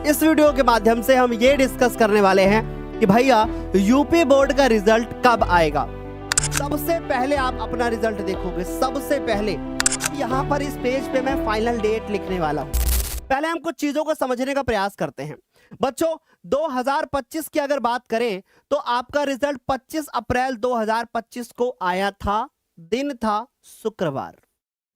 इस वीडियो के माध्यम से हम ये डिस्कस करने वाले हैं कि भैया यूपी बोर्ड का रिजल्ट कब आएगा। सबसे पहले आप अपना रिजल्ट देखोगे, सबसे पहले यहाँ पर इस पेज पे मैं फाइनल डेट लिखने वाला हूँ। पहले हम कुछ चीजों को समझने का प्रयास करते हैं। बच्चों 2025 की अगर बात करें तो आपका रिजल्ट 25 अप्रैल 2025 को आया था, दिन था शुक्रवार।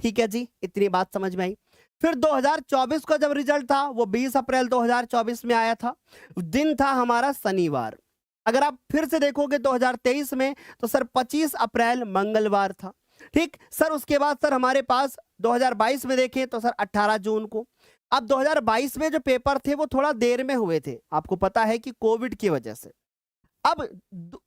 ठीक है जी, इतनी बात समझ में आई। फिर 2024 का जब रिजल्ट था वो 20 अप्रैल 2024 में आया था, दिन था हमारा शनिवार। अगर आप फिर से देखोगे 2023 में तो सर 25 अप्रैल मंगलवार था। ठीक सर, उसके बाद सर हमारे पास 2022 में देखें तो सर 18 जून को। अब 2022 में जो पेपर थे वो थोड़ा देर में हुए थे, आपको पता है कि कोविड की वजह से। अब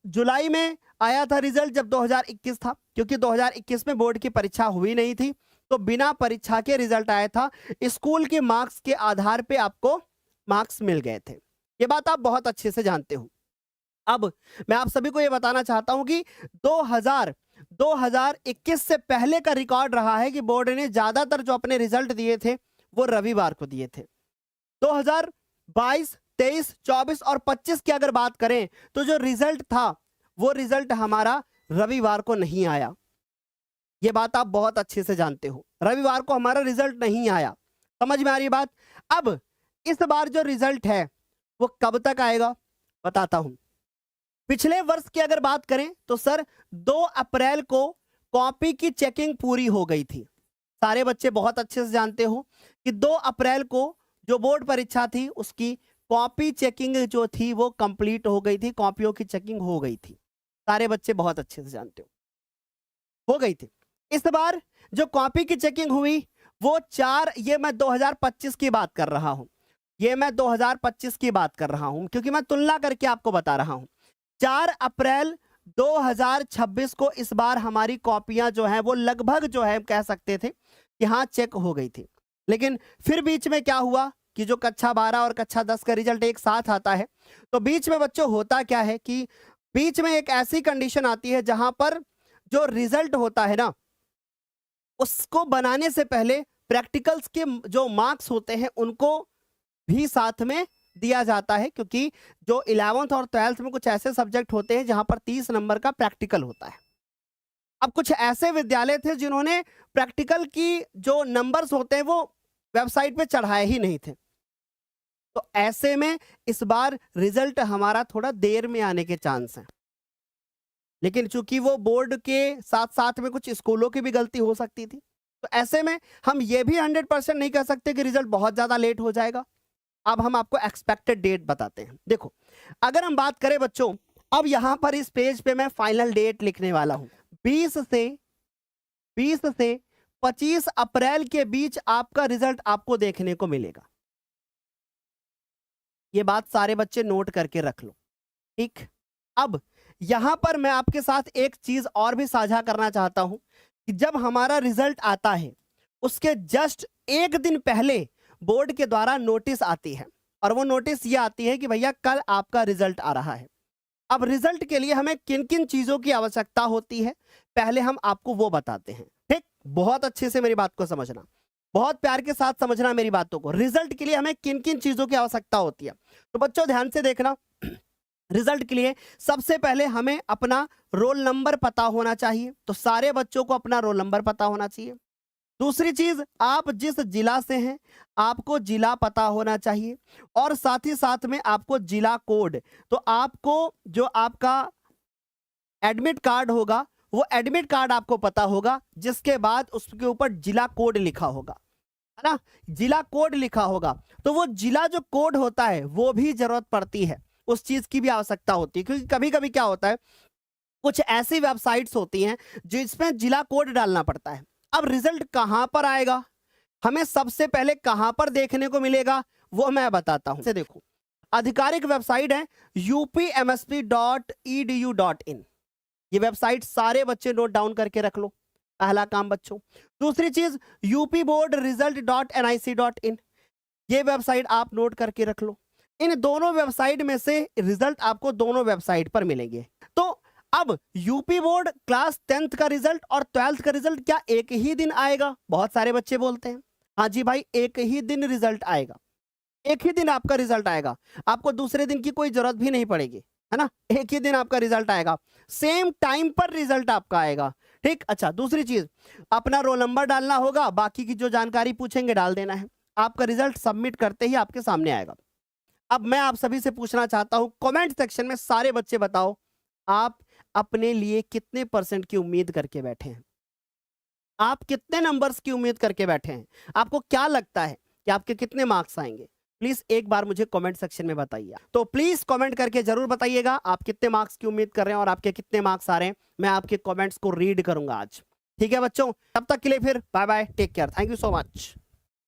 जुलाई में आया था रिजल्ट जब 2021 था, क्योंकि 2021 में बोर्ड की परीक्षा हुई नहीं थी तो बिना परीक्षा के रिजल्ट आया था। स्कूल के मार्क्स के आधार पे आपको मार्क्स मिल गए थे, ये बात आप बहुत अच्छे से जानते हो। अब मैं आप सभी को ये बताना चाहता हूं कि 2021 से पहले का रिकॉर्ड रहा है कि बोर्ड ने ज्यादातर जो अपने रिजल्ट दिए थे वो रविवार को दिए थे। 2022, 23, 24 और 25 की अगर बात करें तो जो रिजल्ट था वो रिजल्ट हमारा रविवार को नहीं आया। ये बात आप बहुत अच्छे से जानते हो, रविवार को हमारा रिजल्ट नहीं आया। समझ में आ रही बात। अब इस बार जो रिजल्ट है वो कब तक आएगा बताता हूं। पिछले वर्ष की अगर बात करें तो सर 2 अप्रैल को कॉपी की चेकिंग पूरी हो गई थी। सारे बच्चे बहुत अच्छे से जानते हो कि 2 अप्रैल को जो बोर्ड परीक्षा थी उसकी कॉपी चेकिंग जो थी वो कंप्लीट हो गई थी, कॉपियों की चेकिंग हो गई थी। सारे बच्चे बहुत अच्छे से जानते हो गई थी। इस बार जो कॉपी की चेकिंग हुई वो 4, ये मैं 2025 की बात कर रहा हूं, ये मैं 2025 की बात कर रहा हूं क्योंकि मैं तुलना करके आपको बता रहा हूं। 4 अप्रैल 2026 को इस बार हमारी कॉपियां जो हैं वो लगभग जो है कह सकते थे कि हाँ चेक हो गई थी। लेकिन फिर बीच में क्या हुआ कि जो कक्षा 12 और कक्षा 10 का रिजल्ट एक साथ आता है तो बीच में बच्चों होता क्या है कि बीच में एक ऐसी कंडीशन आती है जहां पर जो रिजल्ट होता है ना उसको बनाने से पहले प्रैक्टिकल्स के जो मार्क्स होते हैं उनको भी साथ में दिया जाता है, क्योंकि जो 11th और 12th में कुछ ऐसे सब्जेक्ट होते हैं जहां पर 30 नंबर का प्रैक्टिकल होता है। अब कुछ ऐसे विद्यालय थे जिन्होंने प्रैक्टिकल की जो नंबर्स होते हैं वो वेबसाइट पे चढ़ाए ही नहीं थे, तो ऐसे में इस बार रिजल्ट हमारा थोड़ा देर में आने के चांस हैं। लेकिन चूंकि वो बोर्ड के साथ साथ में कुछ स्कूलों की भी गलती हो सकती थी, तो ऐसे में हम ये भी 100% नहीं कह सकते कि रिजल्ट बहुत ज्यादा लेट हो जाएगा। अब हम आपको एक्सपेक्टेड डेट बताते हैं। देखो अगर हम बात करें बच्चों, अब यहां पर इस पेज पे मैं फाइनल डेट लिखने वाला हूं। 20 से 25 अप्रैल के बीच आपका रिजल्ट आपको देखने को मिलेगा। ये बात सारे बच्चे नोट करके रख लो, ठीक। अब यहां पर मैं आपके साथ एक चीज और भी साझा करना चाहता हूं कि जब हमारा रिजल्ट आता है उसके जस्ट एक दिन पहले बोर्ड के द्वारा नोटिस आती है, और वो नोटिस ये आती है कि भैया कल आपका रिजल्ट आ रहा है। अब रिजल्ट के लिए हमें किन किन चीजों की आवश्यकता होती है पहले हम आपको वो बताते हैं, ठीक। बहुत अच्छे से मेरी बात को समझना, बहुत प्यार के साथ समझना मेरी बातों को। रिजल्ट के लिए हमें किन किन चीजों की आवश्यकता होती है तो बच्चों ध्यान से देखना। रिजल्ट के लिए सबसे पहले हमें अपना रोल नंबर पता होना चाहिए, तो सारे बच्चों को अपना रोल नंबर पता होना चाहिए। दूसरी चीज, आप जिस जिला से हैं आपको जिला पता होना चाहिए, और साथ ही साथ में आपको जिला कोड, तो आपको जो आपका एडमिट कार्ड होगा वो एडमिट कार्ड आपको पता होगा, जिसके बाद उसके ऊपर जिला कोड लिखा होगा, है ना, जिला कोड लिखा होगा। तो वो जिला जो कोड होता है वो भी जरूरत पड़ती है, उस चीज की भी आवश्यकता होती है, क्योंकि कभी कभी क्या होता है कुछ ऐसी वेबसाइट्स होती हैं जिसमें जिला कोड डालना पड़ता है। अब रिजल्ट कहां पर आएगा, हमें सबसे पहले कहां पर देखने को मिलेगा वो मैं बताता हूं। देखो आधिकारिक वेबसाइट है upmsp.edu.in, ये वेबसाइट सारे बच्चे नोट डाउन करके रख लो, पहला काम बच्चों। दूसरी चीज upboardresult.nic.in, ये वेबसाइट आप नोट करके रख लो। इन दोनों वेबसाइट में से रिजल्ट आपको दोनों वेबसाइट पर मिलेंगे। तो अब यूपी बोर्ड क्लास 10th का रिजल्ट और 12th का रिजल्ट क्या एक ही दिन आएगा, बहुत सारे बच्चे बोलते हैं हाँ जी भाई एक ही दिन रिजल्ट आएगा। एक ही दिन आपका रिजल्ट आएगा, आपको दूसरे दिन की कोई जरूरत भी नहीं पड़ेगी, है ना, एक ही दिन आपका रिजल्ट आएगा, सेम टाइम पर रिजल्ट आपका आएगा, ठीक। अच्छा, दूसरी चीज, अपना रोल नंबर डालना होगा, बाकी की जो जानकारी पूछेंगे डाल देना है, आपका रिजल्ट सबमिट करते ही आपके सामने आएगा। अब मैं आप सभी से पूछना चाहता हूं, कमेंट सेक्शन में सारे बच्चे बताओ, आप अपने लिए कितने % की उम्मीद करके बैठे हैं? आप कितने नंबर्स की उम्मीद करके बैठे हैं? आपको क्या लगता है कि आपके कितने मार्क्स आएंगे? प्लीज एक बार मुझे कमेंट सेक्शन में बताइए। तो प्लीज कमेंट करके जरूर बताइएगा आप कितने मार्क्स की उम्मीद कर रहे हैं और आपके कितने मार्क्स आ रहे हैं। मैं आपके कमेंट्स को रीड करूंगा आज। ठीक है बच्चों, तब तक के लिए फिर bye bye, take care, thank you so much.